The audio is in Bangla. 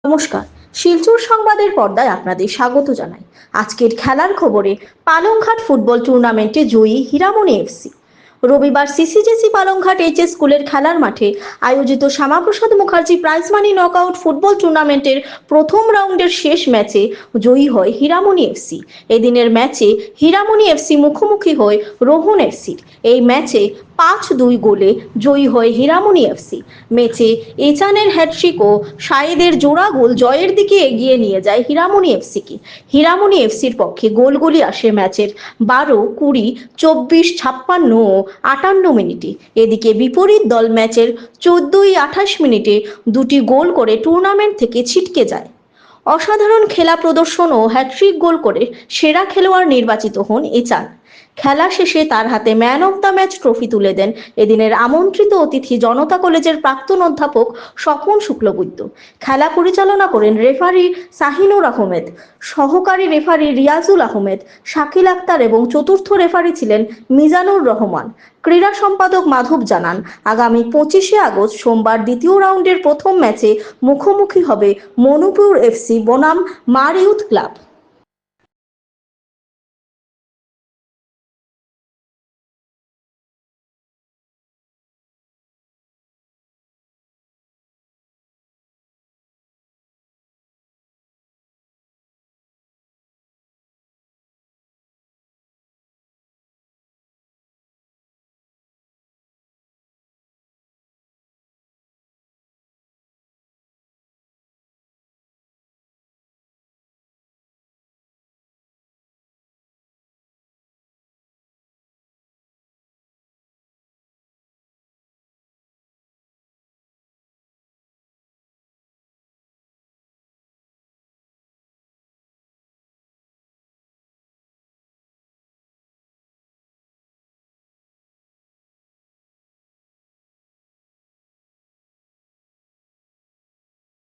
নমস্কার, শিলচর সংবাদের পর্দায় আপনাদের স্বাগত জানাই। আজকের খেলার খবরে পালংঘাট ফুটবল টুর্নামেন্টে জয়ী হীরামণি এফসি। রবিবার সিসিজেসি পালংঘাট এইচএস স্কুলের খেলার মাঠে আয়োজিত Shyamaprasad Mukherjee prize money knockout football টুর্নামেন্টের প্রথম রাউন্ডের শেষ ম্যাচে জয়ী হয় হীরামণি এফসি। এদিনের ম্যাচে হীরামণি এফসি মুখোমুখি হয় রোহন এফসির। এই ম্যাচে 5-2 গোলে জয়ী হয় হীরামণি এফসি। ম্যাচে এচানের হ্যাটট্রিক ও শাহেদের জোড়া গোল জয়ের দিকে এগিয়ে নিয়ে যায় হীরামণি এফসিকে। হীরামণি এফসির পক্ষে গোলগুলি আসে ম্যাচের 12, 20, 24, 56 ও 58 মিনিটে। এদিকে বিপরীত দল ম্যাচের 14, 28 মিনিটে দুটি গোল করে টুর্নামেন্ট থেকে ছিটকে যায়। অসাধারণ খেলা প্রদর্শন ও হ্যাট্রিক গোল করে সেরা খেলোয়াড় নির্বাচিত হন এচান। খেলা শেষে তার হাতে man of the match trophy তুলে দেন এদিনের আমন্ত্রিত অতিথি জনতা কলেজের প্রাক্তন অধ্যাপক স্বপন শুক্লবৈদ্য। খেলা পরিচালনা করেন রেফারি শাহিনুর আহমেদ, সহকারী রেফারি রিয়াজুল আহমেদ, শাকিল আক্তার এবং চতুর্থ রেফারি ছিলেন মিজানুর রহমান। ক্রীড়া সম্পাদক মাধব জানান, আগামী 25শে আগস্ট সোমবার দ্বিতীয় রাউন্ডের প্রথম ম্যাচে মুখোমুখি হবে মনুপুর এফসি বনাম মার ইউথ ক্লাব।